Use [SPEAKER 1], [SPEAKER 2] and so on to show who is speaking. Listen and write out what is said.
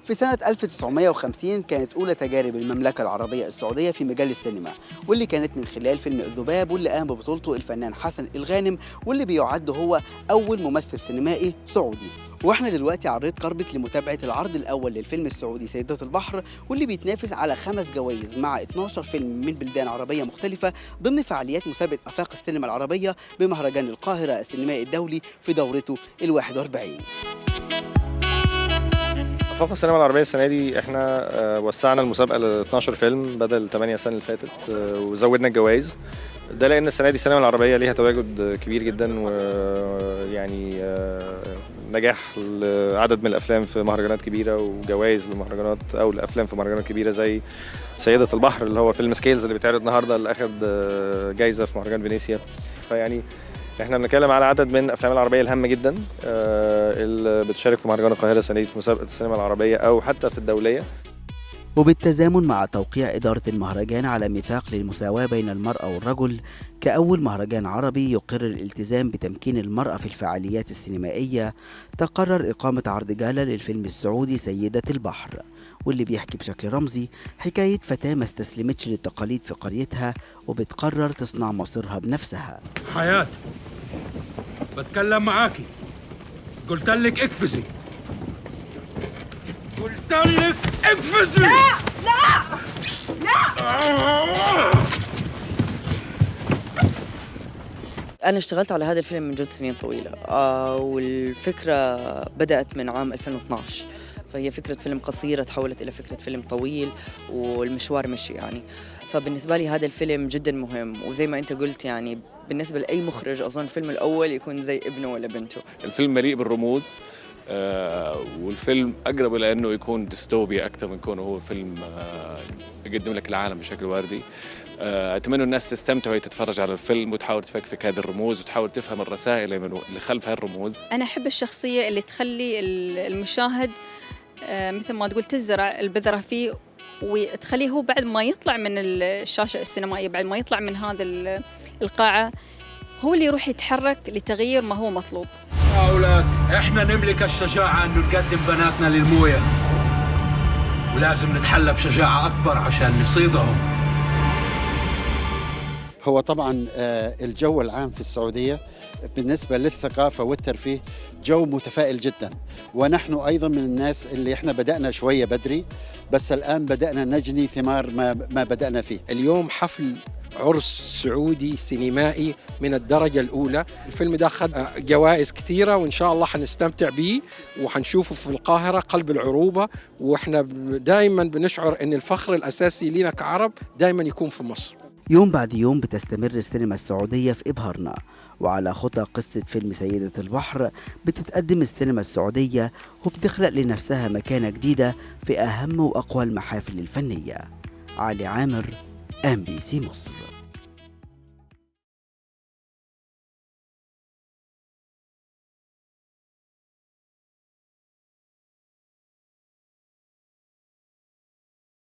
[SPEAKER 1] في سنة 1950 كانت أولى تجارب المملكة العربية السعودية في مجال السينما، واللي كانت من خلال فيلم الذباب، واللي قام ببطولته الفنان حسن الغانم، واللي بيعد هو أول ممثل سينمائي سعودي. واحنا دلوقتي على ريد كاربت لمتابعة العرض الأول للفيلم السعودي سيدات البحر، واللي بيتنافس على 5 جوائز مع 12 فيلم من بلدان عربية مختلفة ضمن فعاليات مسابقة آفاق السينما العربية بمهرجان القاهرة السينمائي الدولي في دورته ال41.
[SPEAKER 2] آفاق السينما العربية السنة دي احنا وسعنا المسابقة ل 12 فيلم بدل 8 السنة اللي فاتت، وزودنا الجوائز. ده لأن السنة دي السينما العربية ليها تواجد كبير جدا، ويعني نجاح لعدد من الأفلام في مهرجانات كبيرة، وجوائز لمهرجانات أو لأفلام في مهرجانات كبيرة زي سيدة البحر اللي هو فيلم سكيلز اللي بيتعرض النهارده اللي أخد جايزة في مهرجان فينيسيا. فيعني احنا بنتكلم على عدد من الافلام العربيه الهامه جدا اللي بتشارك في مهرجان القاهره السنه دي في مسابقه السينما العربيه او حتى في الدوليه.
[SPEAKER 1] وبالتزامن مع توقيع إدارة المهرجان على ميثاق للمساواة بين المرأة والرجل كأول مهرجان عربي يقر الالتزام بتمكين المرأة في الفعاليات السينمائية، تقرر إقامة عرض جالة للفيلم السعودي سيدة البحر، واللي بيحكي بشكل رمزي حكاية فتاة ما استسلمتش للتقاليد في قريتها وبتقرر تصنع مصيرها بنفسها.
[SPEAKER 3] حياة، بتكلم معاكي، قلتلك اقفزي، قلتلك اقفزي.
[SPEAKER 4] لا لا لا.
[SPEAKER 5] أنا اشتغلت على هذا الفيلم من جد سنين طويلة، والفكرة بدأت من عام 2012، فهي فكرة فيلم قصيرة تحولت إلى فكرة فيلم طويل، والمشوار مشي يعني. فبالنسبة لي هذا الفيلم جدا مهم، وزي ما أنت قلت يعني بالنسبة لأي مخرج أظن الفيلم الأول يكون زي ابنه ولا بنته.
[SPEAKER 6] الفيلم مليء بالرموز، والفيلم أقرب إلى أنه يكون ديستوبيا أكثر من كونه هو فيلم يقدم لك العالم بشكل وردي. أتمنى الناس تستمتع وهي تتفرج على الفيلم وتحاول تفكفك هذه الرموز وتحاول تفهم الرسائل اللي خلف هالرموز.
[SPEAKER 4] أنا أحب الشخصية اللي تخلي المشاهد مثل ما تقول تزرع البذرة فيه، وتخليه هو بعد ما يطلع من الشاشة السينمائية، بعد ما يطلع من هذا القاعة، هو اللي يروح يتحرك لتغيير ما هو مطلوب.
[SPEAKER 3] يا أولاد، إحنا نملك الشجاعة أنه نقدم بناتنا للموية، ولازم نتحلى بشجاعة أكبر عشان نصيدهم.
[SPEAKER 7] هو طبعا الجو العام في السعودية بالنسبة للثقافة والترفيه جو متفائل جدا، ونحن أيضا من الناس اللي احنا بدأنا شوية بدري، بس الآن بدأنا نجني ثمار ما بدأنا فيه.
[SPEAKER 8] اليوم حفل عرس سعودي سينمائي من الدرجة الأولى. الفيلم ده أخذ جوائز كثيرة، وإن شاء الله حنستمتع به وحنشوفه في القاهرة قلب العروبة. وإحنا دائما بنشعر أن الفخر الأساسي لنا كعرب دائما يكون في مصر.
[SPEAKER 1] يوم بعد يوم بتستمر السينما السعودية في إبهارنا، وعلى خطى قصة فيلم سيدة البحر بتتقدم السينما السعودية وبتخلق لنفسها مكانة جديدة في أهم وأقوى المحافل الفنية. علي عامر، MBC مصر.